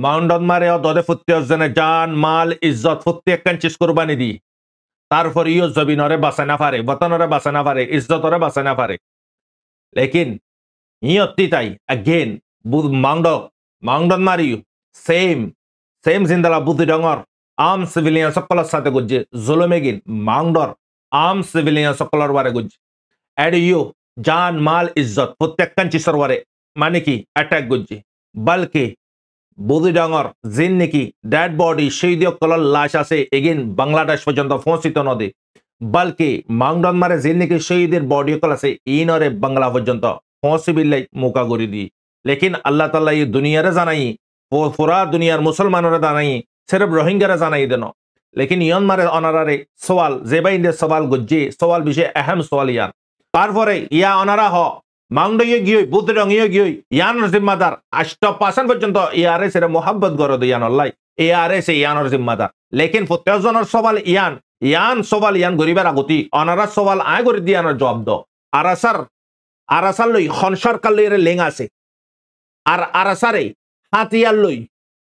মাউন্ডন মারে দদে ফুত্তেজনে জান মাল ইজ্জত প্রত্যেকখান চিজ কুরবানি দি তারপর ইও জবিনরে বাঁচা না পারে বতনরে বাঁচা না পারে ইজ্জতরে বাঁচা না পারে লেকিন ইয়ত্তি তাই again মাউন্ডন মারি সেম জিন্দালা বুদ্ধি ডঙর আর্ম সিভিলিয়ান সকলের সাথে গুজে জুলুমেগিন মাউন্ডর আর্ম সিভিলিয়ান সকলের বারে গুজ এড ইউ জান মাল ইজ্জত প্রত্যেকখান চিজর বারে মানে কি অ্যাটাক গুজে বলকে বুদ্ধি ডঙর জিন নাকি ডেড বডি শহীদ কলর লাশ আছে এগিন বাংলাদেশ পর্যন্ত পৌঁছিত নদী বলকে মাউন্ডন মারে জিন নাকি শহীদের বডি কল আছে ইনরে বাংলা পর্যন্ত পৌঁছিবিল্লাই মোকা গড়ি দি লেকিন আল্লাহ তাল্লাহ এই দুনিয়ারে জানাই পুরা দুনিয়ার মুসলমানরা জানাই সির্ফ রোহিঙ্গারা জানাই দেন লেকিন ইয়ন মারে অনারারে সওয়াল যেবা ইন্দের সওয়াল গুজ্জি সওয়াল বিষয়ে আহম সওয়াল ইয়ান তারপরে ইয়া অনারা হ মাউন্ডইয়ে গিয়ে বুদ্ধ রঙিয়ে গিয়ে ইয়ানোর জিম্মাদার ৮% পর্যন্ত ইয়ারে সেরে মোহাব্বত গরদ ইয়ানল্লাই ইয়ারে সে ইয়ানোর জিম্মাদার লেকিন প্রত্যেকজনের সওয়াল ইয়ান সওয়াল ইয়ান গরিবের আগতি অনারা সওয়াল আয় গরি দিয়ানোর জবাব দ আরাসার লই খন সরকার লই লেং আছে আর আরাসারে হাতিয়ার লই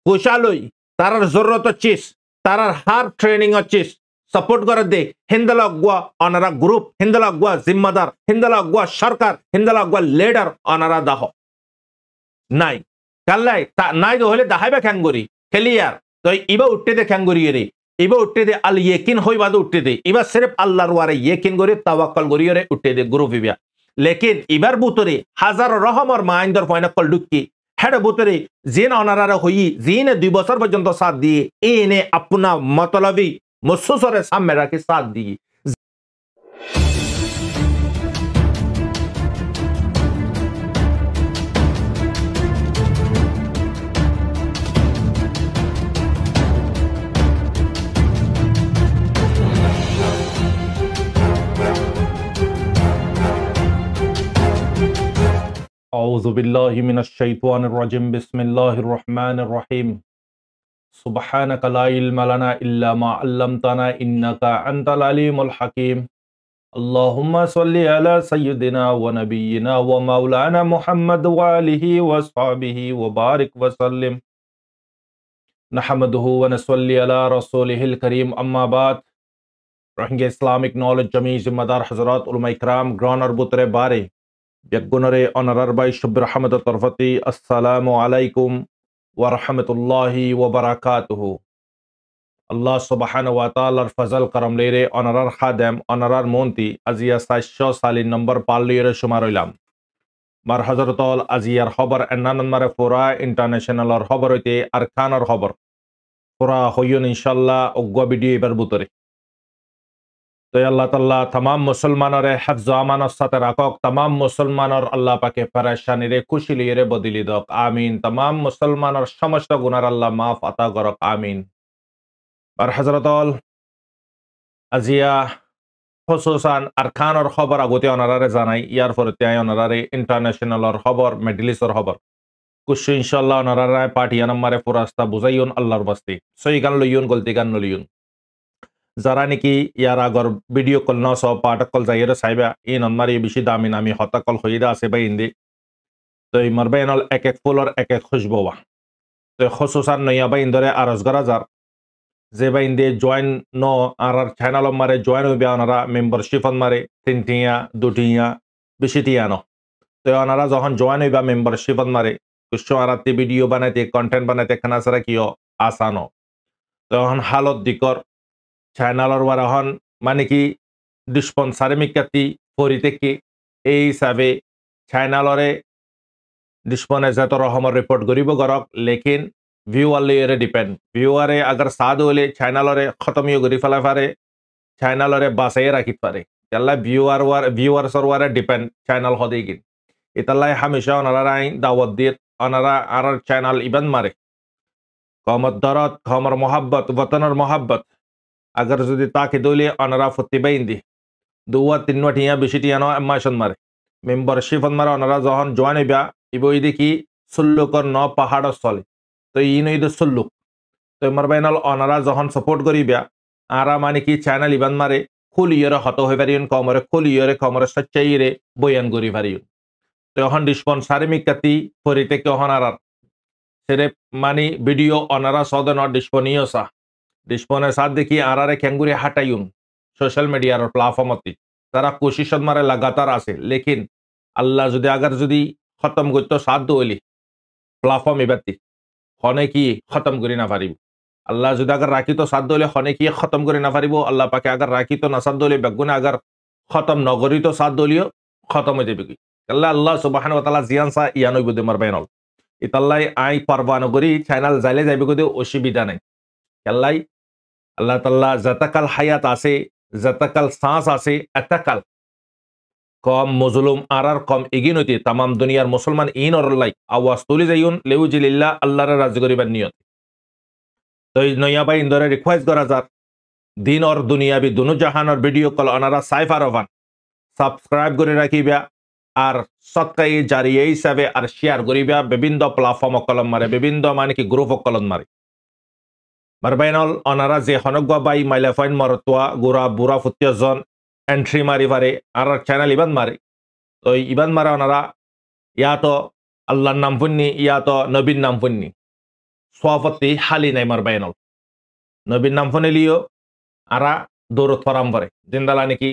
কোষা লই তারার জরুরত চিস তারার হার ট্রেনিং চিস সাপোর্ট করে দে হিন্দলা গুয়া অনারা গ্রুপ হিন্দলা গুয়া জিম্মাদার হিন্দলা গুয়া সরকার হিন্দলা গুয়া লিডার অনারা দাহ নাই কাল্লাই নাই তো হলে দাহাইবা খ্যাঙ্গরি খেলিয়ার তো ইবা উঠতে দে খ্যাঙ্গরি রে ইবা উঠতে দে আল ইয়েকিন হইবা দে উঠতে দে ইবা সির্ফ আল্লাহর ওয়ারে ইয়েকিন করে তাওয়াক্কাল করি রে উঠতে দে গ্রুপ ইবা লেকিন ইবার বুতরে হাজার রহমর মাইন্দর পয়নাকল ডুক্কি হেড বুতরে জিন অনারারে হই জিন 2 বছর পর্যন্ত সাথ দিয়ে এনে আপনা মতলবি মুসুসরে সামনে রাখি সাথ দিয়ে أعوذ بالله من الشيطان الرجيم بسم الله الرحمن الرحيم سبحانك لا علم لنا إلا ما علمتنا إنك أنت العليم الحكيم اللهم صل على سيدنا ونبينا ومولانا محمد وآله وصحبه وبارك وسلم نحمده ونصلي على رسوله الكريم أما بعد رحمة Islamic knowledge जमी जिम्मेदार हजरात उलमा इकराम ग्रान और बुतरे बारे यज्ञुनरे অনারার বাই শুভ রহমত তরফতি আসসালামু আলাইকুম ওয়া রাহমাতুল্লাহি ওয়া বারাকাতুহু আল্লাহ সুবহানাহু ওয়া তাআলার ফজল করম লেরে অনারার খাদেম অনারার মন্তি আজিয়া 700 সালি নম্বর পাল্লিরে শুমার হইলাম মার হযরতল আজিয়ার খবর এন্নান মারে পুরা ইন্টারন্যাশনালর খবর হইতে আরকানর খবর পুরা হইয়ন ইনশাআল্লাহ অগ্গা ভিডিও এবার বুতরে तो अल्लाह ताला तमाम मुसलमानों हिफ्ज़ अमानत साथे राखक तमाम मुसलमानों अल्लाह पाके परेशानी रे खुशी लिये बदली दक आमीन तमाम मुसलमानों समस्त गुनार अल्लाह माफ अता करक आमीन और हजरतल আজিয়া খুসুসান আরকানর খবর আগতে অনারারে জানাই ইয়ার পরে অনারারে ইন্টারন্যাশনালর খবর মেডলিসর খবর কুশ ইনশাআল্লাহ অনারারে পার্টিয়া নম্বরে পুরাস্তা বুঝাইউন আল্লাহর বাস্তি সই গান লইউন গলতি গান লইউন যারা নাকি ইয়ার আগর ভিডিও কল ন সব পাঠক কল যাইরে সাইবা এই নন্মারি বেশি দামি নামি হতাকল হইরা আছে বা ইন্দি তো এই মারবাইনল এক এক ফুলর এক এক খুশবুয়া তো খুসুসান নয়া বা ইন্দরে আরজ করা যার যে বা ইন্দে জয়েন ন আর চ্যানেল মারে জয়েন হইবে ওনারা মেম্বারশিপ মারে 3 টিয়া 2 টিয়া বেশি টিয়া ন তো ওনারা যখন জয়েন হইবা মেম্বারশিপ মারে কুছ আরাতে ভিডিও বানাইতে কন্টেন্ট বানাইতে খানা সারা কিও আসানো তখন হালত দিকর চ্যানেলর ওয়ারহন মানে কি ডিসপন্সারে মিকাতি ফরিতে কি এই হিসাবে চ্যানেলরে ডিসপনে যত রহমর রিপোর্ট করিব গরক লেকিন ভিউয়ার লিয়ে ডিপেন্ড ভিউয়ারে আগার সাদ হলে চ্যানেলরে খতমিও করি ফেলা পারে চ্যানেলরে বাসাই রাখিত পারে তাহলে ভিউয়ার্সর ওয়ারে ডিপেন্ড চ্যানেল হদে গিন ইতাল্লাই হামেশা ওনারা আইন দাওয়াত দিয়ে ওনারা আর চ্যানেল ইবান মারে কমত দরদ খমর মোহাব্বত বতনের মোহাব্বত अगर যদি তাকে দলে অনারা ফতিবাইন্দি দুয়া তিনওয়া টিয়া বেশি টিয়া ন মাসন মারে মেম্বারশিপ মারে অনারা যখন জয়েন হইবা ইবই দেখি সুল্লুকর ন পাহাড় চলে তো ইন ইদ সুল্লুক তো মারবাইনাল অনারা যখন সাপোর্ট করিবা আরা মানে কি চ্যানেল ইবান মারে খুলিয়রে হত হই পারিয়ন কমরে খুলিয়রে কমরে সচ্চাইরে বয়ান করি পারিয়ন তো এখন ডিসপন্সারে মিকাতি ফরিতে কি হন আর সেরে মানি ভিডিও অনারা সদন ডিসপনীয় সা ডিসপনে সাথ দেখি আরারে খেঙ্গুরি হাঁটাইউন সোশ্যাল মিডিয়ার প্ল্যাটফর্মতি তারা কোশিশত মারে লাগাতার আছে লেকিন আল্লাহ যদি আগার যদি খতম করতো সাধ্য হইলি প্ল্যাটফর্ম এবারতি হনে কি খতম করি না পারিব আল্লাহ যদি আগার রাখিত সাধ্য হলে হনে কি খতম করে না পারিব আল্লাহ পাকে আগার রাখিত না সাধ্য হলে বেগুনে আগার খতম নগরিত সাধ্য হলিও খতম হয়ে যাবে কি আল্লাহ আল্লাহ সুবহানাহু ওয়া তাআলা জিয়ান সা ইয়ানই বুদে মার বাইনল ইতাল্লাই আই পারবানো করি চ্যানেল যাইলে যাইবে কদি অসুবিধা নাই আল্লাহ আল্লাহ তাআলা জাতাকাল হায়াত আছে জাতাকাল সাঁস আছে এতাকাল কম মজলুম আর কম এগিনতি তামাম দুনিয়ার মুসলমান ইন অরল্লাই আওয়াজ তুলি যাইউন লেউজিলিল্লাহ আল্লাহর রাজি করিবার নিয়ত তো নয়া ভাই ইন্দরে রিকোয়েস্ট করা যাক দিন और দুনিয়াবি দুনো জাহানের ভিডিও কল অনারা সাইফার ওভান সাবস্ক্রাইব করে রাখিবা আর সৎকাই জারিয়ে হিসাবে আর শেয়ার করিবা বিভিন্ন প্ল্যাটফর্ম কলম মারে বিভিন্ন মানে কি গ্রুপ কলম মারে মারবাইনল অনারা যে হনগ বাই মাইলা ফাইন মরতোয়া গুরা বুড়া ফুতিয়াজন এন্ট্রি মারি পারে আর চ্যানেল ইবান মারে তো ইবান মারা ওনারা ইয়া তো আল্লাহর নাম ফুন্নি ইয়া তো নবীর নাম ফুন্নি সোয়াফতি হালি নাই মারবাইনল নবীর নাম ফুনিলিও আরা দৌড়ত ফরাম পরে জিন্দালা নাকি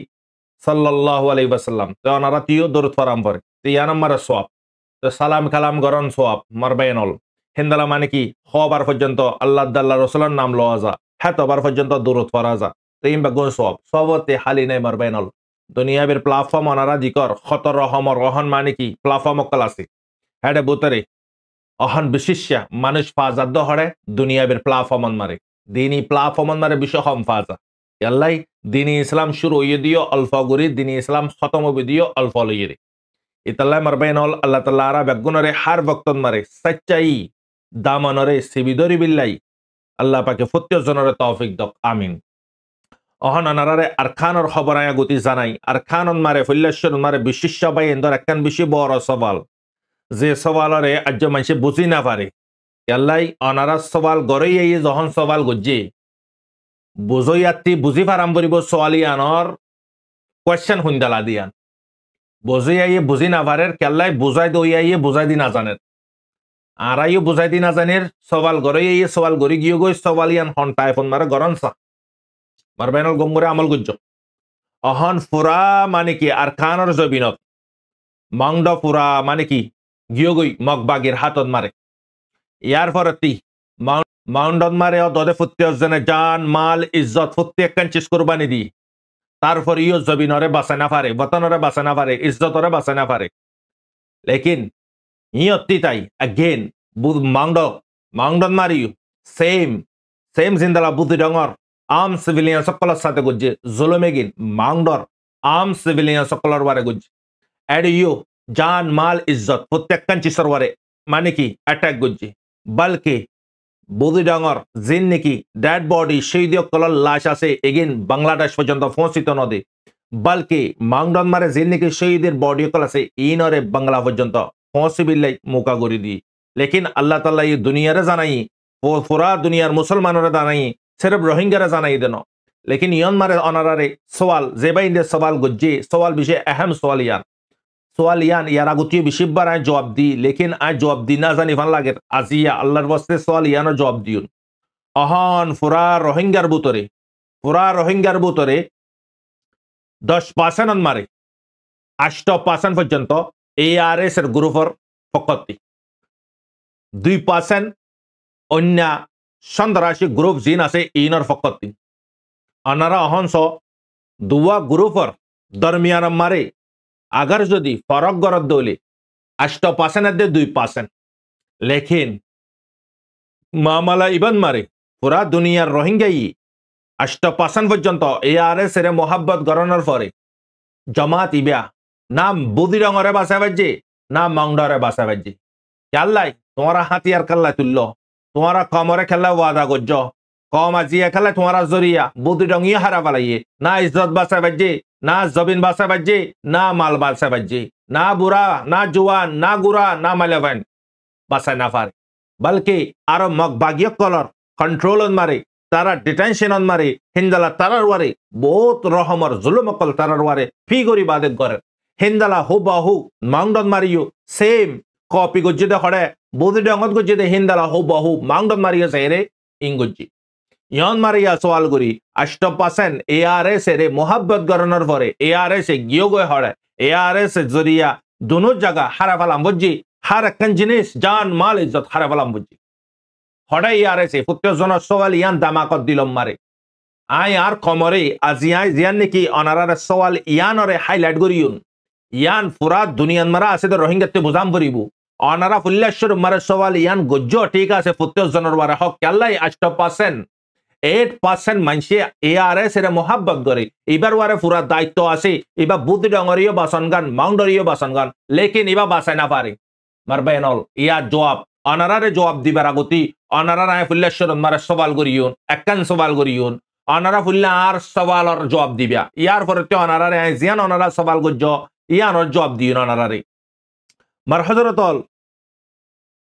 সাল্লাল্লাহু আলাইহি ওয়াসাল্লাম তো ওনারা তিও দৌড়ত ফরাম পরে তো ইয়া নাম্বার সোয়াব তো সালাম কালাম গরন সোয়াব মারবাইনল হিন্দালা মানে কি হবার পর্যন্ত আল্লাহ দাল্লাহ রসুলের নাম লওয়া যা হ্যাঁ তোবার পর্যন্ত দূরত ফরা যা তো ইম বেগুন সব সবতে হালি নাই মারবাইনল দুনিয়াবের প্ল্যাটফর্ম অনারা দিকর খতর রহমর রহন মানে কি প্ল্যাটফর্ম অকল আছে হ্যাঁ বুতরে অহন বিশিষ্য মানুষ ফাজাদ্দ হরে দুনিয়াবের প্ল্যাটফর্ম মারে দিনী প্ল্যাটফর্ম মারে বিষয় হম ফাজা আল্লাহ দিনী ইসলাম শুরু হইয়ে দিও অল্প গুরি দিনী ইসলাম খতম হইয়ে দিও অল্প লইয়ে ইতাল্লাহ মারবাইনল আল্লাহ তাআলা আরা বেগুনরে হার বক্তন মারে সচ্চাই দামানরে সিবিদরি বিল্লাই আল্লাহ পাকে ফত্য জনরে তৌফিক দক আমিন অহন আনারারে আরখানর খবর আয়া গতি জানাই আরখানন মারে ফল্লেশ্বর মারে বিশিষ্ট বাই এন্দর একখান বেশি বড় সওয়াল যে সওয়ালরে আজ মানুষে বুঝি না পারে আল্লাহ অনারা সওয়াল গড়ই এই যখন সওয়াল গজ্জে বুঝইয়াতি বুঝি পারাম বলিব সোয়ালিয়ানর কোয়েশ্চেন হুন্দালা দিয়ান বুঝইয়াইয়ে বুঝি না পারের কেল্লাই বুঝাই দইয়াইয়ে বুঝাই দি না জানের আরাইও বুঝাই দি না জানের সওয়াল গড়ই এই সওয়াল গড়ি গিয়ে গই সওয়ালিয়ান হন টাইফোন মারে গরন সা মারবাইনল গম্বরে আমল গুজ্জ অহন ফুরা মানে কি আর খানর জবিনত মাংড ফুরা মানে কি গিয়ে গই মগবাগির হাতত মারে ইয়ার পরতি মাউন্ডত মারে দদে ফুত্তে জনে জান মাল ইজ্জত ফুত্তে একখান চিজ কুরবানি দি তারপর ইও জবিনরে বাঁচা না পারে বতনরে বাঁচা না পারে ইজ্জতরে বাঁচা না পারে লেকিন ইয়ত্তি তাই অ্যাগেন মাউন্ডত মারিও সেম জিন্দালা বুদ্ধি ডঙর আম সিভিলিয়ান সকলের সাথে গুজ্জে জুলুমেগিন মাউন্ডর আম সিভিলিয়ান সকলের বারে গুজ্জে এড ইউ জান মাল ইজ্জত প্রত্যেকখান চিসর বারে মানে কি অ্যাটাক গুজ্জে বলকে বুদ্ধি ডঙর জিন নাকি ডেড বডি শহীদ কলর লাশ আছে এগেন বাংলাদেশ পর্যন্ত পৌঁছিত নদী বলকে মাউন্ডন মারে জিন নাকি শহীদের বডি কল আছে ইনরে বাংলা পর্যন্ত পৌঁছিবিল্লাই মোকা গড়ি দি লেকিন আল্লাহ তাআলা এই দুনিয়ারে জানাই পুরা দুনিয়ার মুসলমানরে জানাই सिर्फ रोहिंग्यारा जानाई देनो लेकिन यन मारे अनारारे सवाल जेबाई इंदे सवाल गुज्जे सवाल विषय अहम सवाल यान यारा गुतियो बिशिब्बार आय जवाब दी लेकिन आय जवाब दी ना जानी फान लागे आजिया अल्लाहर वास्ते सवाल यानो जवाब दियुन अहन पुरा रोहिंग्यार बुतरे 10% मारे 8% पर्यंत ARS এর গ্রুপের পক্ষতি 2% অন্য সন্ত্রাসী গ্রুপ জিন আছে ইনর ফকতি আনারা অহংস দুয়া গ্রুপর দরমিয়ান মারে আগার যদি ফরক গরদ দলে 8% দে 2% লেকিন মামলা ইবান মারে পুরা দুনিয়ার রোহিঙ্গাই 8% পর্যন্ত ARS এর মোহাব্বত গরনের পরে জামাত ইবিয়া নাম বুদি রঙরে বাসাবাজি না মাংডরে বাসাবাজি আল্লাহ তোমারা হাতিয়ার কাল্লা তুললো तुम्हारा कमरे खेला वादा गुज्जो कम आजिया खेला तुम्हारा जरिया बुद्धि डंगी हरा वालाइए ना इज्जत बासा बज्जे ना जमीन बासा बज्जे ना माल बासा बज्जे ना बुरा ना जुआन ना गुरा ना मालवन बासा ना फारे बल्कि आरो मगबागिय कलर कंट्रोल मारे तारा डिटेंशन मारे हिंदला तारार वारे बहुत रहमर जुलुम कल तारार वारे फी गरी बादे करे हिंदला हुबाहु मांगडन मारियो सेम কপি গজ্জি দে হড়ে বুদি ডঙ্গত গজ্জি দে হিন্দালা হু বহু মাউন্ডন মারিয়া সাইরে ইংগজ্জি ইয়ন মারিয়া সওয়াল করি 8% ARS এর মোহাব্বত গরনের পরে ARS এ গিয়ে গয়ে হড়ে ARS জরিয়া দুনো জায়গা হারা ফালাম বুঝছি হার একখান জিনিস জান মাল ইজ্জত হারা ফালাম বুঝছি হড়ে ARS এ প্রত্যেকজন সওয়াল ইয়ান দামাকত দিলম মারে আই আর কমরে আজিয়াই জিয়ান নাকি অনারার সওয়াল ইয়ানরে হাইলাইট করিউন ইয়ান পুরা দুনিয়ান মারা আছে তো রোহিঙ্গাতে বুঝাম করিব অনারা ফুল্লেশ্বর মারে সওয়াল ইয়ান গজ্জ ঠিক আছে প্রত্যেকজনের বারে হক কেল্লাই 8% 8% মানুষে ARS এর মোহাব্বত করে এবার ওয়ারে পুরা দায়িত্ব আছে এবার বুদ্ধি ডঙ্গরীয় বাসনগান মাউন্ডরীয় বাসনগান লেকিন এবার বাসায় না পারে মারবেনল ইয়া জবাব অনারারে জবাব দিবার আগতি অনারা ফুল্লেশ্বর মারে সওয়াল করিউন একখান সওয়াল করিউন অনারা ফুল্লা আর সওয়ালর জবাব দিবা ইয়ার পরে অনারারে জিয়ান অনারা সওয়াল গজ্জ ইয়ানোর জবাব দিউন অনারারে মার হযরতল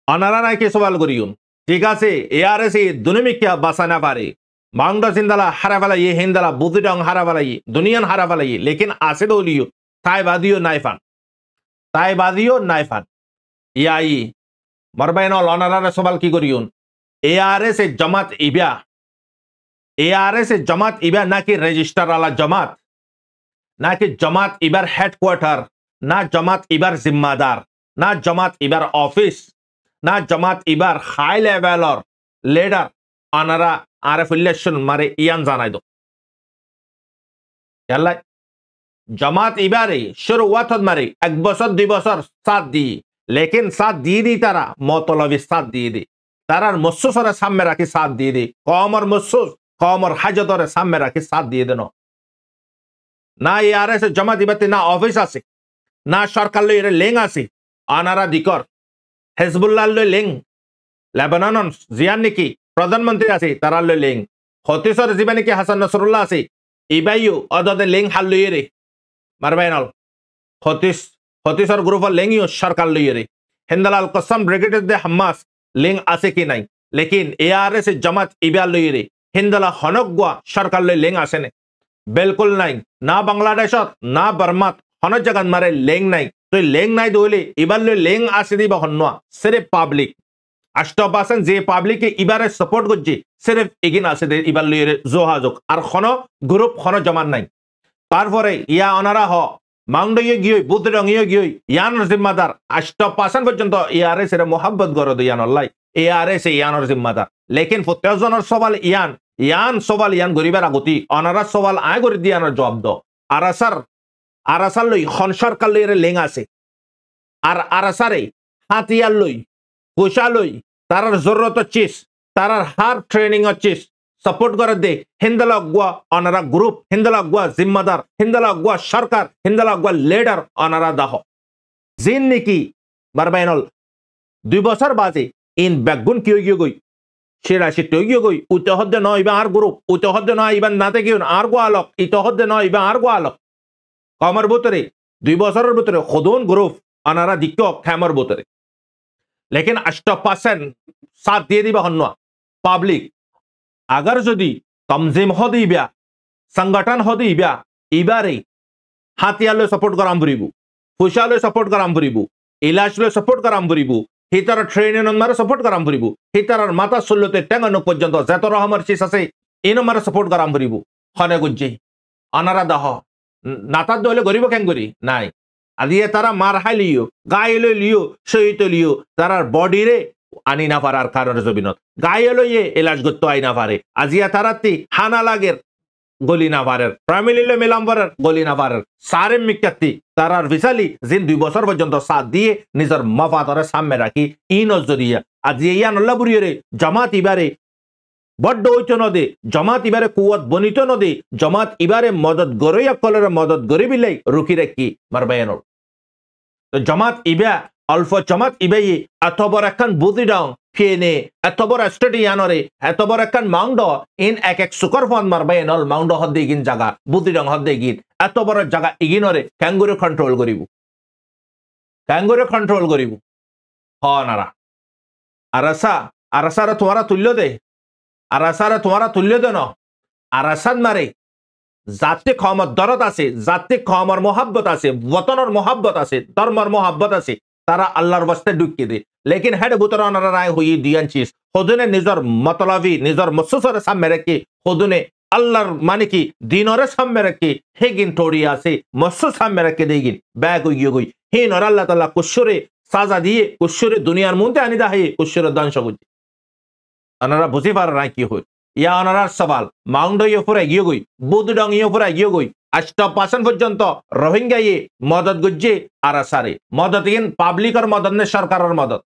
অনারা নাকি সওয়াল করিউন ঠিক আছে ARS দুনিমিকে বাসানা পারে মাউন্ড সিন্দালা হারা ফেলাই হিন্দালা বুদিডং হারা ফেলাই দুনিয়ান হারা ফেলাই লেকিন আছে দলিও তাই বাদিও নাইফান ইয়াই মারবাইনল অনারারে সওয়াল কি করিউন ARS জামাত ইবা নাকি রেজিস্টার আলা জামাত নাকি জামাত ইবার হেডকোয়ার্টার না জামাত ইবার জিম্মাদার না জামাত ইবার অফিস না জামাত ইবার হাই লেভেলর লিডার অনারা আরেফুল্লেশন মারে ইয়ান জানাই দো ইয়াল্লাই জামাত ইবারে শুরুয়াত মারে 1 বছর 2 বছর সাথ দি লেকিন সাথ দি তারা মতলবি সাথ দি তারার মসসুসরে সামনে রাখি সাথ দি কমর মসসুস কমর হাজতরে সামনে রাখি সাথ দিয়ে দেন না ARS জামাত ইবাতে না অফিস আছে না সরকার লই লেং আছে অনারা দিকর হেজবুল্লাহ লই লেং লেবানন জিয়ান নাকি প্রধানমন্ত্রী আছে তারা লই লেং হতিসর জীবা নাকি হাসান নসরুল্লাহ আছে ইবাইও অদদে লেং হাল লই রে মারবাইনল হতিসর গ্রুপ লেংইও সরকার লই রে হিন্দালাল কসম ব্রিগেড দে হামাস লেং আছে কি নাই লেকিন ARS জামাত ইবা লই রে হিন্দালা হনকগা সরকার লই লেং আছে না बिल्कुल नहीं ना बांग्लादेशत ना बर्मात हन जगत मारे लेंग नहीं तो लेंग नहीं दोले इबार लेंग आसे दी बहन्वा सिर्फ पब्लिक 8% जे पब्लिक के इबारे सपोर्ट करजे सिर्फ एगिन आसे दे इबार ले जोहाजक और खनो ग्रुप खनो जमान नहीं तारपरे इया अनारा ह माउंडे गियो बुद्धडंगियो गियो यान जिम्मेदार 8% पर्यंत ARS এর मोहब्बत गरो दे यान अल्लाह ARS यानर जिम्मेदार लेकिन प्रत्येकजनर सवाल ইয়ান সওয়াল ইয়ান গরিবের আগতি অনারা সওয়াল আয় করে দিয়ানোর জবাব দ আরাসার লই খনসর কালের লেং আছে আর আরাসারে হাতিয়ার লই পোষা লই তারার জরুরত চিস তারার হার ট্রেনিং চিস সাপোর্ট করে দে হিন্দালা গুয়া অনারা গ্রুপ হিন্দালা গুয়া জিম্মাদার হিন্দালা গুয়া সরকার হিন্দালা গুয়া লিডার অনারা দাহ জিন নাকি বারবাইনল 2 বছর বাজে ইন ব্যাকগুন কি হয়ে গই সেরা সেটা গিয়ে গই উতহদ্দে নয় ইবা আর গ্রুপ উতহদ্দে নয় ইবা নাতে গিয়ে আর গো আলোক ইতহদ্দে নয় ইবা আর গো আলোক কমর ভিতরে 2 বছরের ভিতরে খোদন গ্রুপ আনারা দিক্ক খামর ভিতরে লেকিন 8% সাথ দিয়ে দিবা হন্না পাবলিক আগার যদি তমজিম হদিবা সংগঠন হদিবা ইবারে হাতিয়ালে সাপোর্ট করাম ভরিবু ফুশালে সাপোর্ট করাম ভরিবু ইলাজলে সাপোর্ট করাম ভরিবু হিতার ট্রেনিং মারে সাপোর্ট করাম ভরিবু হিতার মাথা সুল্লতে টেঙ্গানো পর্যন্ত যত রহমার চিস আছে ইনো মারে সাপোর্ট করাম ভরিবু হনে গুজ্জি আনারা দাহ নাতার দলে গরিব কেন করি নাই আদিয়ে তারা মার হাইলিও গায়ে লিও সহিত লিও তারার বডি রে আনি না পারার কারণে জবিনত গায়ে লইয়ে এলাজ করতে আই না পারে আজিয়া তারাতি হানা লাগের গলি না পারের ফ্যামিলিলে মিলাম পারের গলি না পারের সারে মিকাতি তারার ভিসালি জিন 2 বছর পর্যন্ত সাথ দিয়ে নিজের মফাদরে সামনে রাখি ই নজরিয়া আজি ইয়ান আল্লাহ বুড়িয়ে জামাত ইবারে বড্ড হইত নদে জামাত ইবারে কুয়াত বনিত নদে জামাত ইবারে মদত গরইয়া কলরে মদত গরিবিলাই রুকি রাখি মারবায়ানোর তো জামাত ইবা অল্প জামাত ইবাই এত বড় একখান বুদ্ধি ডাউন ফিয়েনে এত বড় স্টেডি ইয়ানরে এত বড় একখান মাউন্ড ইন এক সুকর ফোন মারবায়ানল মাউন্ড হদ্দে ইগিন জায়গা বুদ্ধি ডাউন হদ্দে ইগিন এত বড় জায়গা ইগিনরে ক্যাঙ্গুরে কন্ট্রোল করিব হ নারা আরাসারে তোমারা তুল্য দে আরাসারে তোমারা তুল্য দে ন আরাসাদ মারে জাতিক ক্ষমর দরদ আছে জাতিক ক্ষমর মোহাব্বত আছে বতনের মোহাব্বত আছে ধর্মর মোহাব্বত আছে তারা আল্লাহর বাস্তে ঢুকিয়ে দে লেকিন হেড বুতর অনারা রায় হই দিয়ান চিজ হদুনে নিজর মতলবি নিজর মসুসরে সামনে রেখে হদুনে আল্লাহর মানে কি দিনরে সামনে রেখে হেগিন টোড়ি আছে মসু সামনে রেখে দেগিন ব্যাগ হইয়ে গই হিন আর আল্লাহ তাআলা কুশরে সাজা দিয়ে কুশরে দুনিয়ার মধ্যে আনি দা হে কুশরে ধ্বংস করছে অনারা বুঝি পার না কি হয় ইয়া অনারার সবাল মাউন্ড উপরে এগিয়ে গই বুদডং উপরে এগিয়ে গই 8% পর্যন্ত রোহিঙ্গা মদত গুজ্জে আর সারে মদত ইন পাবলিকর মদত নে সরকারের মদত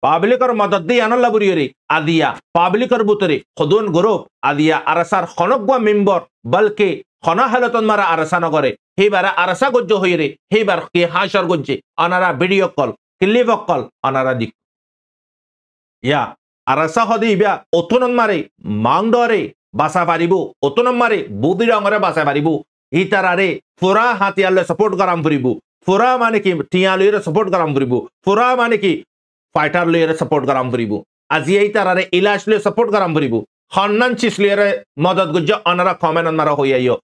পাবলিকর মদত দিয়ে আনাল্লা বুড়িয়ে আদিয়া পাবলিকর বুতরে খদুন গ্রুপ আদিয়া আরাসার খনগ্বা মেম্বর বলকে খনা হালতন মারা আরাসা নগরে হেবারা আরাসা গজ্জ হয়ে রে হেবার কে হাসর গজ্জে অনারা ভিডিও কল ক্লিপ কল অনারা দিক ইয়া আরাসা হদি ইবা অতনন মারে মাংডরে বাসা পারিব অতনন মারে বুদি রঙরে বাসা পারিব ইতারারে ফুরা হাতিয়ালে সাপোর্ট করাম ফুরিব ফুরা মানে কি টিয়া লইরে সাপোর্ট করাম ফুরিব ফুরা মানে কি ফাইটার লইরে সাপোর্ট করাম ফুরিব আজি ইতারারে ইলাশ লই সাপোর্ট করাম ফুরিব হন্নান চিস লইরে মদত গুজ্জ অনারা কমেন্ট মারা হইয়াইও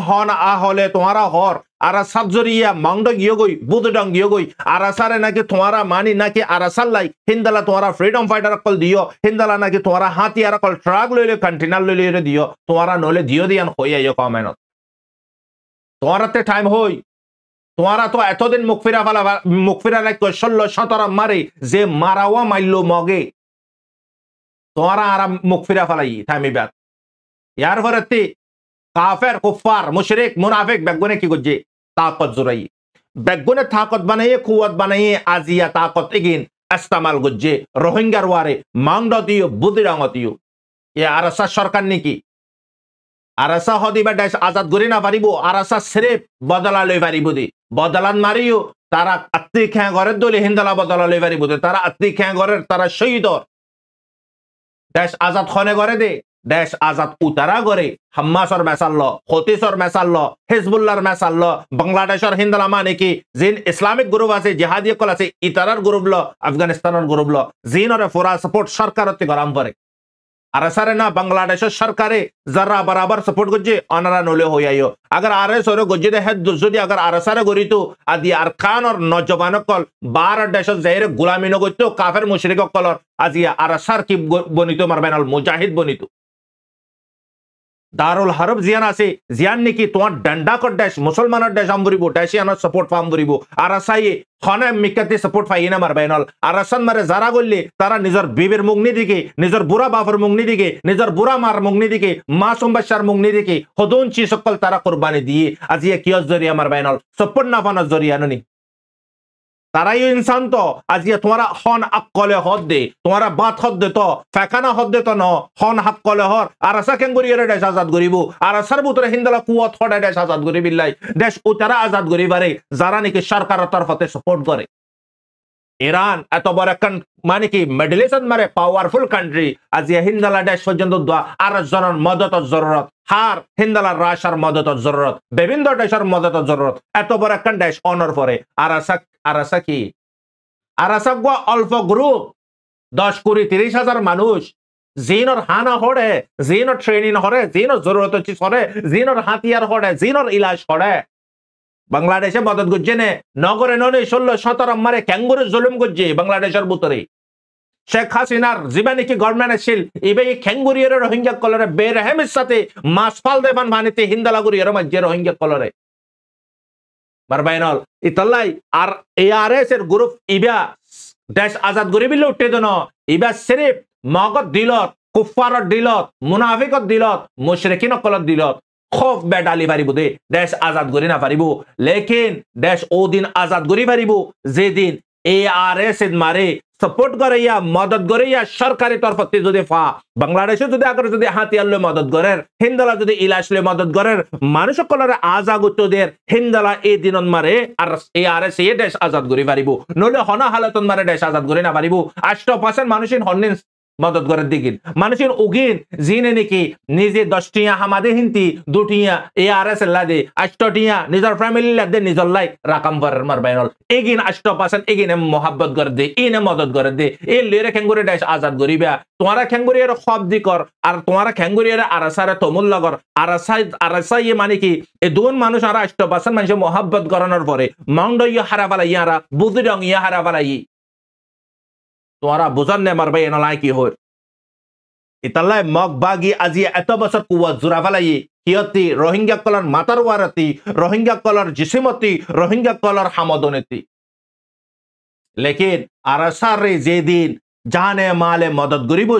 হন আ হলে তোমারা হর আরা সাবজরিয়া মাংড গিয়ে গই বুদডং গিয়ে গই আরা সারে নাকি তোমারা মানি নাকি আরা সাল্লাই হিন্দালা তোমারা ফ্রিডম ফাইটার কল দিও হিন্দালা নাকি তোমারা হাতিয়ার কল ট্রাক লইলে কন্টেনার লইলে দিও তোমারা নলে দিও দিয়ান হইয়াইও কমেন্ট তোমারাতে টাইম হই তোমারা তো এতদিন মুখফিরা লাইক 16-17 মারে যে মারাওয়া মাইলো মগে তোমারা আর মুখফিরা ফালাই টাইমে ব্যাত ইয়ার পরেতে কাফের কুফার মুশরিক মুনাফিক বেগুনে কি গজ্জে তাকত জুরাই বেগুনে তাকত বানাইয়ে কুওয়াত বানাইয়ে আজিয়া তাকত ইগিন ইস্তেমাল গজ্জে রোহিঙ্গার ওয়ারে মাংড দিও বুদিরাঙ্গ দিও এ আরসা সরকার নাকি আরসা হদিবা দেশ আজাদ করি না পারিব আরসা সিরেফ বদলা লই পারিব দি বদলান মারিও তারা আত্মি খেঁ ঘরের দলে হিন্দালা বদলা লই পারিব তারা আত্মি খেঁ ঘরের তারা শহীদ দেশ আজাদ খনে করে দে দেশ আজাদ উতারা করে হাম্মাসর মেসাল্ল হতিসর মেসাল্ল হিজবুল্লাহর মেসাল্ল বাংলাদেশের হিন্দালা মানে কি জিন ইসলামিক গ্রুপ আছে জিহাদি কল আছে ইতারার গ্রুপ ল আফগানিস্তানের গ্রুপ ল জিনরে ফুরা সাপোর্ট সরকারতে গরম করে আর সারে না বাংলাদেশের সরকারে যারা বরাবর সাপোর্ট করছে অনারা নলে হইয়াইও আগার আর সরে গজ্জে দে যদি আগার আর সারে গরিত আদি আর খান আর নজবান কল 12 দেশ জাহিরে গোলামি নগত্য কাফের মুশরিক কলর আজি আর সার কি বনিত মারবেনাল মুজাহিদ বনিত দারুল হারব জিয়ান আছে জিয়ান নাকি তোমার ডান্ডা কর দেশ মুসলমানের দেশ আমবরিব দেশিয়ানোর সাপোর্ট পামবরিব আর সাই খনে মিকাতে সাপোর্ট পাই না মারবেনাল আর সান মারে যারা গল্লে তারা নিজের বিবের মুগনি দিকে নিজের বুড়া বাপের মুগনি দিকে নিজের বুড়া মার মুগনি দিকে মাসুম বাচ্চার মুগনি দিকে হদুন চি সকল তারা কোরবানি দিয়ে আজি কিয়স জরিয়া মারবেনাল সাপোর্ট না পানোর জরিয়া ননি তারাই ইনসান তো আজি তোমারা হন আকলে হদ দে তোমারা বাত হদ দে তো ফেকানা হদ দে তো ন হন হাক্কলে হর আর আসা কেন গরিয়ে দেশ আজাদ করিব আর আসার বুতরে হিন্দালা কুয়াত হডে দেশ আজাদ করি বিল্লাই দেশ উতারা আজাদ করিবারে যারা নাকি সরকারের তরফতে সাপোর্ট করে ইরান এত বড় মানে কি মেডেলিসন মারে পাওয়ারফুল কান্ট্রি আজি হিন্দালা দেশ পর্যন্ত আর জনের মদতের জরুরত হার হিন্দালা রাশার মদতের জরুরত বিভিন্ন দেশের মদতের জরুরত এত বড় একটা দেশ অনর পরে আর আসা কি আর আসা অল্প গ্রুপ 10-20-30,000 মানুষ জিনর হানা হড়ে জিনর ট্রেনিং হরে জিনর জরুরত হরে জিনর হাতিয়ার হরে জিনর ইলাজ হরে বাংলাদেশে মদত গুজে নে নগরে ননে 16-17 মারে ক্যাঙ্গুরে জুলুম গুজে বাংলাদেশের বুতরে শেখ হাসিনার জীবানী কি গভর্নমেন্ট ছিল ইবে ক্যাঙ্গুরিয়ের রোহিঙ্গা কলরে বেরহেমের সাথে মাসফাল দেবান ভানিতে হিন্দালাগুরিয়ের মধ্যে রোহিঙ্গা কলরে মারবাইনল ইতাল্লাই আর এআরএস এর গ্রুপ ইবা দেশ আজাদ গরিবিল উঠে দেন ইবা সিরিফ মগত দিলত কুফারত দিলত মুনাফিকত দিলত মুশরিকিন কলত দিলত খোফ বেডালি পারিব দে দেশ আজাদ করি না পারিব লেকিন দেশ ও দিন আজাদ করি পারিব যেদিন এআরএস মারে সাপোর্ট করে ইয়া মদত করে ইয়া সরকারি তরফতে যদি ফা বাংলাদেশে যদি আগে যদি হাতিয়ার মদত করে হিন্দালা যদি ইলাশলে মদত করে মানুষ সকলের আজাগুত দের হিন্দালা এই দিনত মারে আর এআরএস এ দেশ আজাদ করি পারিব নলে হনা হালতন মারে দেশ আজাদ করি না পারিব 8% মানুষ হন্নিন মদত করে দিগিন মানুষের উগিন জিনে নাকি নিজে 10টিয়া হামাদে হিন্তি 2টিয়া ARS লাদে 8টিয়া নিজের ফ্যামিলি লাদে নিজর লাই রাকাম ভরার মারবাইনল এগিন 8% এগিন মোহাব্বত করে দে ইনে মদত করে দে এই লেরে খেঙ্গুরি দেশ আজাদ করিবা তোমারা খেঙ্গুরিয়ার শব্দি কর আর তোমারা খেঙ্গুরিয়ার আরাসারে তমুল লগর আরাসাই মানে কি এই দুন মানুষ আর 8% মানুষ মোহাব্বত করানোর পরে মাউন্ড ইয়া হারা ফালাই ইয়ারা বুদ্ধি রং ইয়া হারা ফালাই তোমারা বুঝান নে মারবাই এনলাই কি হর ইতাল্লাই মগ বাগি আজি এত বছর কুয়া জোড়া ফালাই কিয়তি রোহিঙ্গা কলর মাতার ওয়ারতি রোহিঙ্গা কলর জিসিমতি রোহিঙ্গা কলর হামদনেতি লেকিন আরাসারে যেদিন জানে মালে মদত করিব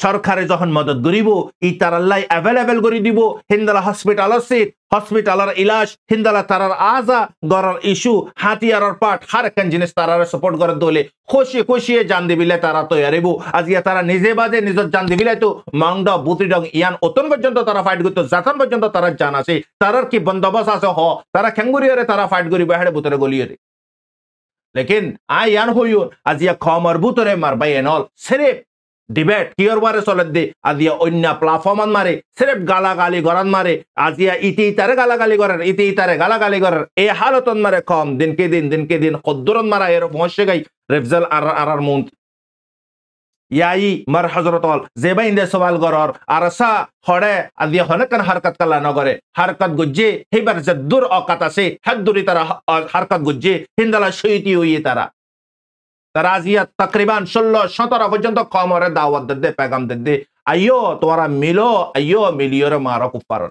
সরকারে যখন মদত করিব ই তারাল্লাই অ্যাভেলেবল করে দিব হিন্দালা হসপিটালের সিট হসপিটালের ইলাজ হিন্দালা তারার আজা গড়ার ইস্যু হাতিয়ারের পাট হার একখান জিনিস তারারে সাপোর্ট করে দলে খুশিয়ে জান দিবিলে তারা তৈয়ারিব আজকে তারা নিজে বাজে নিজের জান দিবিলে তো মাংড বুতিডং ইয়ান অতন পর্যন্ত তারা ফাইট করতো যাতন পর্যন্ত তারা জান আছে তারার কি বন্দোবস্ত আছে তারা খেঙ্গুরিয়ারে তারা ফাইট করিব হেড়ে বুতরে গলিয়ে लेकिन यान होयो आजिया खमर बुतरे मारबाय एनल सिर्फ डिबेट कियर बारे चलत दे आजिया अन्य प्लेटफर्म मारे सिर्फ गालागाली गरन मारे आजिया इति इतारे गालागाली गरर ए हालतन मारे कम दिन के दिन खद्दरन मारा एर पहुंचे गई रेफजल आर मुंत याई मर हजरतल जेबा इंदे सवाल गरर आरसा हड़े आदिया हनकन हरकत कला नगरे हरकत गुज्जे हिबर जद्दुर औकात से हद्दुरी तरह हरकत गुज्जे हिंदला शहीदी हुई तारा आजिया तकरीबन 16-17 पर्यंत कमरे दावत दे पैगाम दे अयो तुम्हारा मिलो अयो मिलियो रे मारो कुफार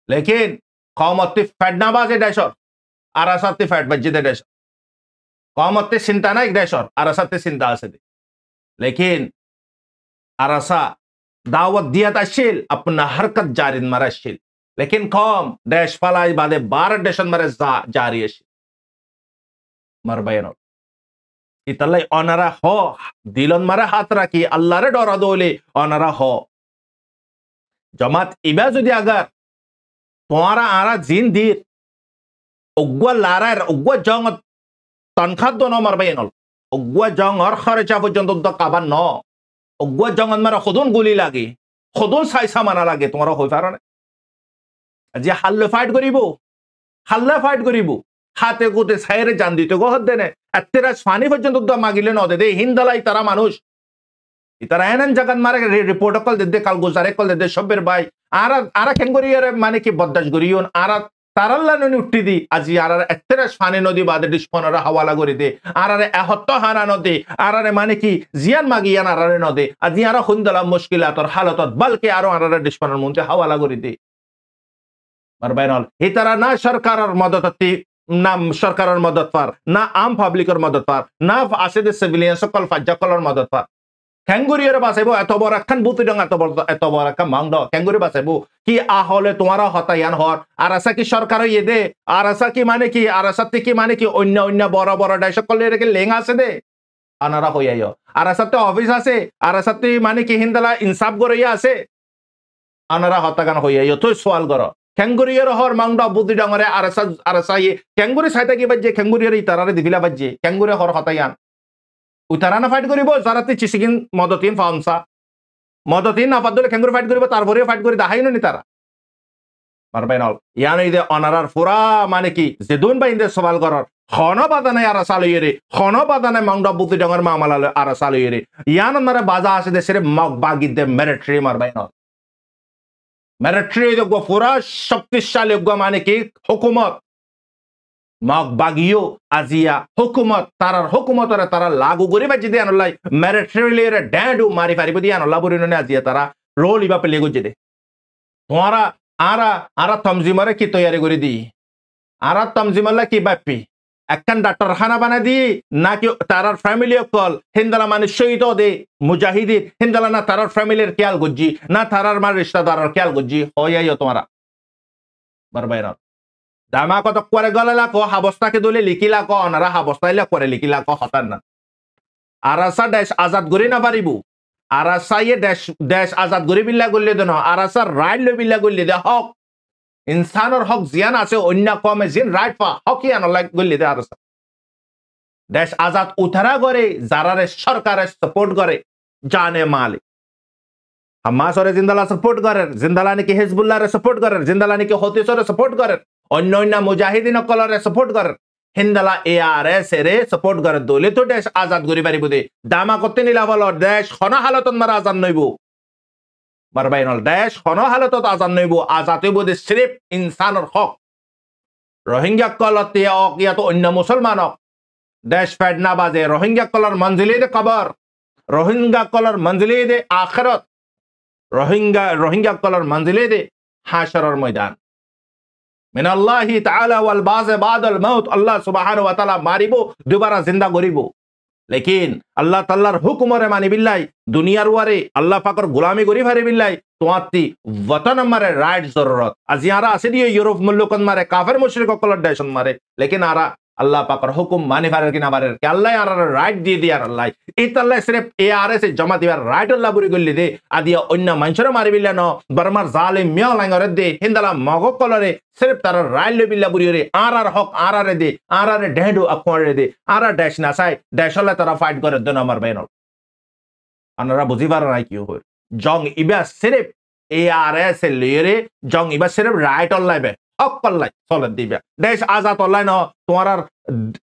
लेकिन कमती फैडना बाजे डैशर आरसाती फैड बज्जे दे डैशर कमती चिंता ना एक डैशर आरसाती चिंता से दे लेकिन आरसा दावत दिया तशील अपना हरकत जारी मरशील लेकिन कौम देश फलाई बादे 12 देशन मरे जारी मरबैन इतलाई अनरा हो दिलन मरे हाथ रखी अल्लाह रे डरा दोले अनरा हो जमात इबा जुदी अगर तुम्हारा आरा जिन दीर उग्वा लारा उग्वा जंग तनखात दोनों मरबैन उग्वा जंग और खर्चा पर्यंत तो काबान न उग्वा जंग मारा खुदुन गुली लागे खुदुन साइसा माना लागे तुम्हारा हो पारो जे हल्ले फाइट करिबो हाथे गुते साइरे जान दिते गो हद देने एतेरा फानी पर्यंत तो मागिले न दे हिंदलाई तारा मानुष इतारा एनन जगन मारे रिपोर्ट कल दे काल गुजारे कल दे शब्बेर भाई आरा केंगोरियारे माने की बददाश गरियोन आरा तारल्ला ननी उठी दी আজি আরারে এত্তেরা ফানি নদী বাদে ডিসপনরা হাওয়ালা করে দে আরারে এহত্ত হানা নদী আরারে মানে কি জিয়ান মাগিয়ান আরারে নদী আজি আরা খুন্দলা মুশকিলাতর হালতত বলকে আরো আরারে ডিসপনের মধ্যে হাওয়ালা করে দে মারবাইনল হিতারা না সরকারের মদততি না সরকারের মদত পার না আম পাবলিকের মদত পার না আসে দে সিভিলিয়ান সকল ফাজ্জাকলর মদত পার খেঙ্গুরিয়ারে বাঁচাইব এত বড় একখান বুতি ডং এত বড় একটা মাংড খেঙ্গুরি বাঁচাইব কি আহলে তোমারা হতায়ান হর আর আসা কি সরকার ইয়ে দে আর আসা কি মানে কি আর আসাতে কি মানে কি অন্য বড় বড় ডাইসক করলে রেখে লেঙ্গা আছে দে আনারা হইয়াইও আর আসাতে অফিস আছে আর আসাতে মানে কি হিন্দালা ইনসাফ গড়িয়া আছে আনারা হতাগান হইয়াইও তুই সোয়াল কর খেঙ্গুরিয়ার হর মাংড বুতি ডঙরে আর আসা ইয়ে খেঙ্গুরি সাইতা কি বাজে খেঙ্গুরিয়ার ইতারারে দিবিলা বাজে খেঙ্গুরি হর হতায়ান উতারানা ফাইট করিব যারাতে চিসিকিন মদতিন ফাউনসা মদতিন না পাদলে খেঙ্গুরি ফাইট করিব তারপরে ফাইট করি দাহাইনো নি তারা মারবাইনল ইয়ানি দে অনারার পুরা মানে কি যেদুন বাইন্দে সওয়াল করর খনবাদানে আর সালইরে খনবাদানে মাংডা বুতি ডঙর মামালালে আর সালইরে ইয়ান মারে বাজা আছে দেশে মগ বাগিদে মিলিটারি মারবাইনল মিলিটারি দে গো পুরা শক্তিশালী গো মানে কি হুকুমত মগ বাগিও আজিয়া হুকুমত তারার হুকুমতরে তারা লাগু করি বাজি দে আনলাই মিলিটারিলে ড্যাডু মারি পারিব দি আনলা বরিননে আজিয়া তারা রোল ইবা পেলে গজে দে তোমারা আরা তমজিমারে কি তৈরি করে দি আরা তমজিমাল্লা কি বাপি একখান ডাক্তার খানা বানা দি নাকি তারার ফ্যামিলি কল হিন্দালা মানে শহীদ দে মুজাহিদিন হিন্দালা না তারার ফ্যামিলির খেয়াল গজ্জি না তারার মার রিশতাদারের খেয়াল গজ্জি হইয়াইও তোমারা বারবাইরা দামা কত করে গলালা কো হাবস্তাকে দলে লিখিলা কো অনারা হাবস্তাইলা করে লিখিলা কো হতান না আরাসা দেশ আজাদ করি না পারিব আরাসা ইয়ে দেশ আজাদ করি বিল্লা গল্লে দেন আরাসা রাইট লে বিল্লা গল্লে দে হক ইনসানের হক জিয়ান আছে অন্য কমে জিন রাইট পা হকি আনলা গল্লে দে আরাসা দেশ আজাদ উঠারা করে যারারে সরকারে সাপোর্ট করে জানে মালে হামাসরে জিন্দালা সাপোর্ট করেন জিন্দালা নাকি হিজবুল্লাহরে সাপোর্ট করেন জিন্দালা নাকি হতিসরে সাপোর্ট করেন অন্য অন্য মুজাহিদিন কলরে সাপোর্ট করেন হিন্দালা ARS এরে সাপোর্ট করে দলে তো দেশ আজাদ করি পারিব দে দামা করতে নিলা বল দেশ হন হালতত মারা আজাদ নইব মারবাইনল দেশ হন হালতত আজাদ নইব আজাদ হইব দে সিরিফ ইনসানের হক রোহিঙ্গা কলতে ইয়া তো অন্য মুসলমানক দেশ ফেড না বাজে রোহিঙ্গা কলর মঞ্জিলে দে কবর রোহিঙ্গা কলর মঞ্জিলে দে আখিরাত রোহিঙ্গা কলর মঞ্জিলে দে হাশরের ময়দান মিন আল্লাহি তাআলা ওয়াল বাজ বাদাল মাউত আল্লাহ সুবহানাহু ওয়া তাআলা মারিবো দুবারা জিন্দা করিবো লেকিন আল্লাহ তাআলার হুকুমরে মানি বিল্লাহ দুনিয়ার ওয়ারে আল্লাহ পাকের গোলামি করি পারে বিল্লাহ তোয়াতি ওয়াতন মারে রাইট জরুরত আজি আরা আছে দিয়ে ইউরোপ মুলুকন মারে কাফের মুশরিক কলর দেশন মারে লেকিন আরা আল্লাহ পাকের হুকুম মানি পারে কি না পারে কি আল্লাহ আরা রাইট দিয়ে দিয়ার আল্লাহ ইতাল্লাহ সিরিফ ARS জমা দিবার রাইট আল্লাহ বুরি গল্লি দে আদিয়া অন্য মানুষের মারি বিল্লাহ ন বর্মার জালিম মিয়া লাঙ্গরে দে হিন্দালা মগ কলরে সিরিফ তার রাইট লে বিল্লাহ বুরি রে আর হক আর দে আর ডেডু আকরে দে আর দেশ না চাই দেশ হলে তারা ফাইট করে দেন আমার বাইনল আনারা বুঝিবার নাই কি হয় জং ইবা সিরিফ ARS লিয়ে জং ইবা সিরিফ রাইট আল্লাহ বে হক আল্লাহ চলে দিবে দেশ আজাদ আল্লাহ ন তোমার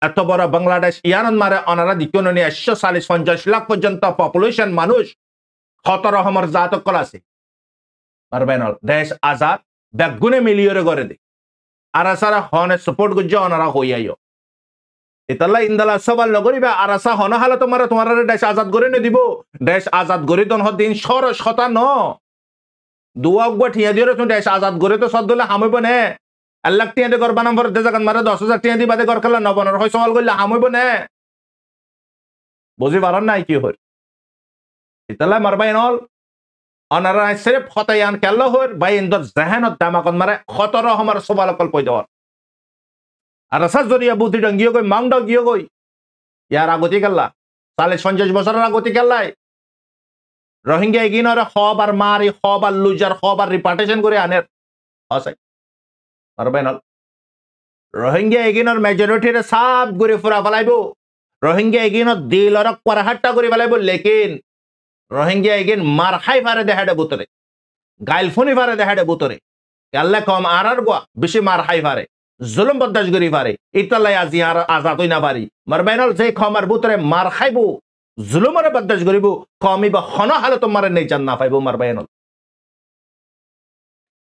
এত বড় বাংলাদেশ ইয়ানন মারে অনারা দিকনো নি 140-50 লাখ পর্যন্ত পপুলেশন মানুষ 17 হামর জাত কল আছে পারবেনল দেশ আজাদ বেগুনে মিলিয়রে করে দে আর সারা হনে সাপোর্ট গুজ অনারা হইয়াইও ইতাল্লা ইন্দালা সবাল নগরিবা আর আসা হন হালে তোমার দেশ আজাদ করে নে দিব দেশ আজাদ করে দন দিন সর শতা ন দুয়া গো ঠিয়া দিরে তুমি দেশ আজাদ করে তো সদলে হামইব নে 1 লাখ টিয়া দে গরবা নম্বর দে জাগান মারে 10,000 টিয়া দি বাদে গর খেলা নবনর হয় সওয়াল কইলা হামইব নে বুঝি পারার নাই কি হয় ইতাল্লা মারবাইনল অনারা সিরিফ খতায়ান কেল্লা হয় বাই ইন্দর জাহানত দামাকন মারে 17 হামর সবাল কল পই দেওয়ার আর আসা জরিয়া বুদ্ধি ডঙ্গিও গই মাংডা গিয়ে গই ইয়ার আগতি কেল্লা 40-50 বছরের আগতি কেল্লাই রোহিঙ্গা এগিনরে খবার মারি খবার লুজার খবার রিপার্টেশন করে আনের আছে পারবেনল রোহিঙ্গা এগিনর মেজরিটিরে সব ঘুরে ফুরা ফেলাইব রোহিঙ্গা এগিনর দিলর কোরাহাট্টা করে ফেলাইব লেকিন রোহিঙ্গা এগিন মার খাই পারে দেহাডে বুতরে গাইলফুনি পারে দেহাডে বুতরে কেল্লা কম আর গোয়া বেশি মার খাই পারে জুলুম বদাস করি পারে ইতালাই আজি আর আজাদ হই না পারি মারবাইনল যে খমার বুতরে মার খাইব জুলুমরে বদাস করিব কমি বা হন হালে তোমার নেই জান না পাইব মারবাইনল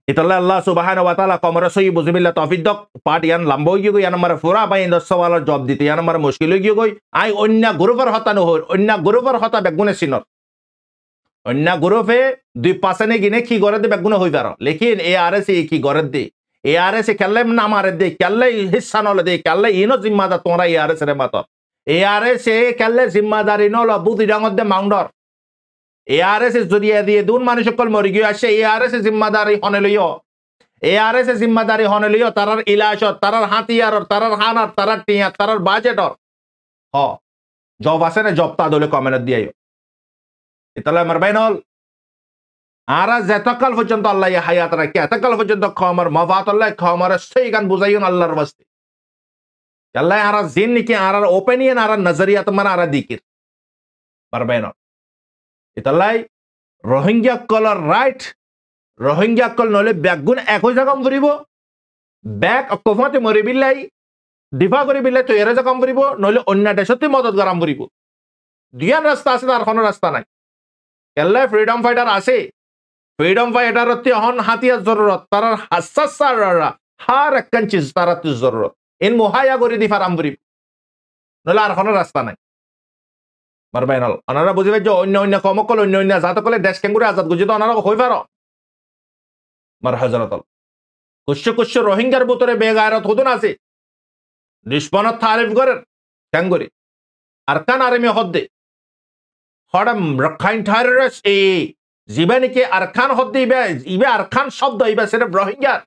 ইতাল্লাহ আল্লাহ সুবহানাহু ওয়া তাআলা কমরে সই বুঝিবিল্লাহ তৌফিক দক পাট ইয়ান লম্বা হই গই ইয়ান মার ফুরা বাইন 10 সওয়ালের জবাব দিতে ইয়ান মার মুশকিল হই গই আই অন্য গ্রুপের হতা ন হই অন্য গ্রুপের হতা বেগুনে সিনর অন্য গ্রুপে দুই পাশে নে গিনে কি করে দে বেগুনে হই পারো লেকিন ARS কি করে দে ARS কেল্লে না মারে দে কেল্লে হিস্সা নলে দে কেল্লে ইনো জিম্মাদার তোমরা ARS রে মাত ARS কেল্লে জিম্মাদারি নল বুদ্ধি ডাঙর দে মাউন্ডর ARS জরিয়া দিয়ে দুন মানুষ সকল মরি গিয়ে আসে ARS জিম্মাদারি হনে লইও ARS জিম্মাদারি হনে লইও তারার ইলাশ তারার হাতিয়ার তারার হানার তারার টিয়া তারার বাজেটর হ জব আছে না জব তা দলে কমেন্ট দিয়াইও ইতালা মারবাইনল আর যতকাল পর্যন্ত আল্লাহ হায়াত রাখে এতকাল পর্যন্ত খমর মফাত আল্লাহ খমর সেই গান বুঝাইন আল্লাহর ওয়াস্তে আল্লাহ আর জিন নিকে আর ওপিনিয়ন আর নজরিয়াত মান আর দিকির মারবাইনল ইতালাই রোহিঙ্গা কলর রাইট রোহিঙ্গা কল নলে বেগুন একই জায়গা ফুরিব ব্যাগ কফাতে মরি বিল্লাই দিফা করি বিল্লাই তো এর জায়গা ফুরিব নলে অন্য দেশতে মদত গরাম ফুরিব দুইয়ান রাস্তা আছে আর কোনো রাস্তা নাই কেল্লা ফ্রিডম ফাইটার আছে ফ্রিডম ফাইটার হন হাতিয়ার জরুরত তার হাসাস হার একখান চিজ তার জরুরত ইন মুহায়া করে দিফা রাম ফুরিব নলে আর কোনো রাস্তা নাই মারবাইনল অনারা বুঝিবে যে অন্য অন্য কমকল অন্য অন্য জাত কলে দেশ কেঙ্গুরে আজাদ গুজি তো অনারা হই পারো মার হযরতল কুশ্য রোহিঙ্গার ভিতরে বেগায়রত হদুন আছে নিষ্পনত তারিফ করেন কেঙ্গুরি আরকান আর্মি হদ্দে হড়ম রখাইন ঠারেস এ জীবনীকে আরকান হদ্দে ইবে আরকান শব্দ ইবে সির্ফ রোহিঙ্গার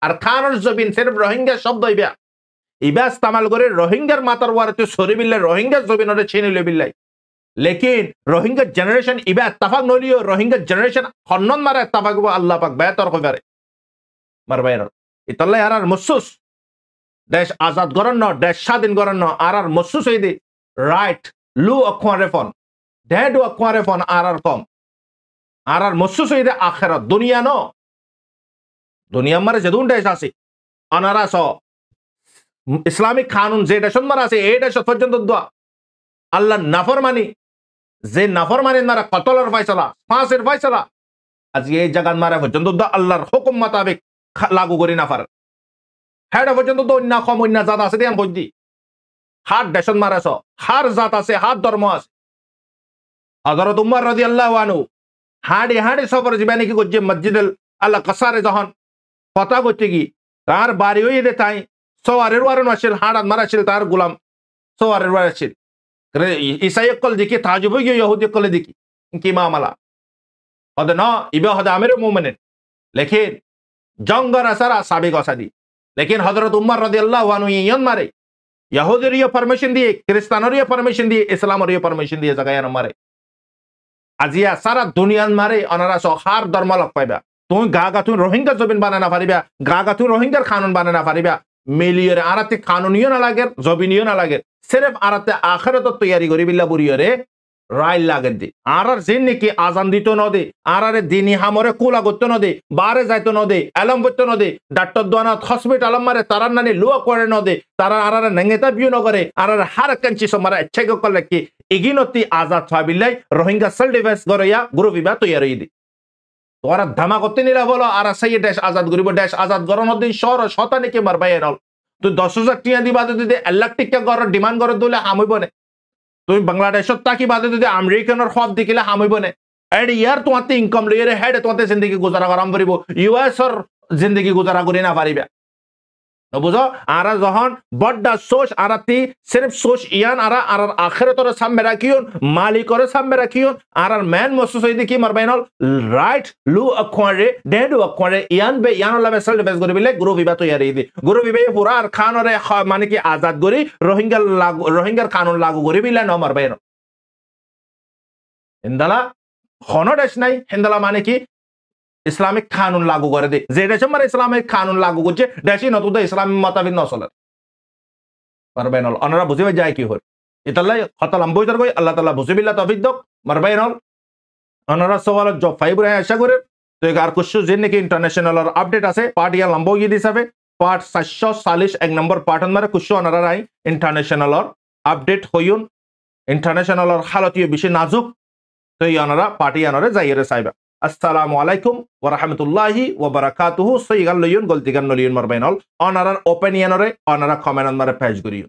আরকানের জবিন সির্ফ রোহিঙ্গা শব্দ ইবে ইস্তেমাল করে রোহিঙ্গার মাতার ওয়ারতে সরি বিল্লাই রোহিঙ্গার জবিনরে ছিনে লে বিল্লাই लेकिन Rohingya generation इबे इत्तफाक नलियो Rohingya generation Hannan मारे इत्तफाक बो अल्लाह पाक बेहतर हो पारे मारबायर इतल्ला यार मुसुस देश आजाद गरन न देश स्वाधीन गरन न आर मुसुस हई दे राइट लू अखवा रेफन ডেডু আকুয়ারে ফন আর কম আর মসুস হইতে আখেরাত দুনিয়া ন দুনিয়া মারে যেদুন দেশ আছে অনারা স ইসলামিক কানুন যে দেশ মারা আছে এই দেশ পর্যন্ত দোয়া আল্লাহ নাফরমানি যে নাফরমানি মারা কতলের ফয়সালা ফাঁসের ফয়সালা আজকে এই জায়গার মারা পর্যন্ত দোয়া আল্লাহর হুকুম মোতাবেক লাগু করি না পারে হ্যাঁ পর্যন্ত তো অন্য কম অন্য জাত আছে দিয়ান বৈদি হার দেশ মারা স হার জাত আছে হার ধর্ম আছে হযরত উমর রাদিয়াল্লাহু আনহু হাড়ি সফর জীবনে কি করছে মসজিদুল আল্লাহ কাসারে যখন কথা করছে কি তার বাড়ি হয়ে দে তাই সওয়ারের ওয়ারন আসিল হাড়াত মারাছিল তার গোলাম সওয়ারের ওয়ার আসিল ইসাই কল দেখি তাজুব হয়ে ইহুদি কল দেখি কি মামলা হদ ন ইবে হদ আমির মুমিনিন লেকিন জঙ্গর আসারা সাবিক অসাদি লেকিন হযরত উমর রাদিয়াল্লাহু আনহু ইয়ান মারে ইহুদির পারমিশন দিয়ে খ্রিস্টানের পারমিশন দিয়ে ইসলামের পারমিশন দিয়ে জায়গায় মারে আজিয়া সারা দুনিয়ান মারে অনারা হার ধর্ম লগ পাইবা তুমি গা তুমি রোহিঙ্গা জবিন বানায় না পারিবা গা তুমি রোহিঙ্গার কানুন বানায় না পারিবা মিলিয়রে আরাতে কানুনিও না লাগে জবিনিও না লাগে সিরেফ আরাতে আখেরাত তৈয়ারি করি বিল্লা বুড়িয়রে রাইল লাগে দি আর জিন নাকি আজান দিত নদে আরে দিনী হামরে কুলা করতে নদে বারে যাইতো নদে এলম করতে নদে ডাক্তার দোয়ানাথ হসপিটাল মারে তারার নানি লুয়া করে নদে তারা আরে নেঙ্গেতা বিউ নগরে আর হার কাঞ্চি সমারা ইচ্ছে করলে কি ইগিনতি আজাদ ফাবিল্লাই রোহিঙ্গা সেল ডিফেন্স গরিয়া গ্রুপ বিবা তৈয়ারি দি তোরা ধামা করতে নিলা বলো আর সেই দেশ আজাদ করিব দেশ আজাদ গরম দিন শহর শতানিকে মারবাই এরল তুই 10,000 টিয়া দিবা যদি 1 লাখ টিকা গর ডিমান্ড করে দিলে হামইব না তুমি বাংলাদেশত তাকি বাদে যদি আমেরিকানের খব দেখিলে হামইব না এড ইয়ার তোমাতে ইনকাম লইরে হেড তোমাতে জিন্দগি গুজারা করাম পারিব ইউএসর জিন্দগি গুজারা করি না পারিবা বুঝো আর যখন বড্ডা সোচ আরাতি সির্ফ সোচ ইয়ান আর আখিরাতর সামনে রাখিউন মালিকর সামনে রাখিউন আর ম্যান মসুস হইদি কি মারবাইনল রাইট লু আকোয়ারে ডেডু আকোয়ারে ইয়ান বে ইয়ান লামে সেল ডিফেন্স করি বিলে গুরু বিবা তৈয়ারি দি গুরু বিবে পুরা আর খানরে মানে কি আজাদ করি রোহিঙ্গার কানুন লাগু করি বিলে ন মারবাইন হিন্দালা হন দেশ নাই হিন্দালা মানে কি ইসলামিক কানুন লাগু করে দে যে দেশে মানে ইসলামিক কানুন লাগু করছে দেশই নতুন ইসলামী মতাবিদ নচলে মারবাইনল অনারা বুঝিবে যায় কি হয় ইতাল্লাই হতালাম বইতার কই আল্লাহ তাআলা বুঝিবিল্লাহ তৌফিক দক মারবাইনল অনারা সওয়াল জব ফাইব রে আশা করে তো আর কুছু যে নাকি ইন্টারন্যাশনাল আপডেট আছে পার্ট ইয়া লম্বো গি দিছাবে পার্ট 740 এক নম্বর পার্ট মারে কুছু অনারা রাই ইন্টারন্যাশনাল আপডেট হইউন ইন্টারন্যাশনাল হালতীয় বেশি নাজুক তো অনারা পার্টি অনারে যাইরে চাইবা আসসালামু আলাইকুম ওয়া রাহমাতুল্লাহি ওয়া বারাকাতুহু সৈগাল লইউন গলতিগান নলিউন মারবাইনল অনারার ওপিনিয়নরে অনারা কমেন্ট মারে পেজ করিও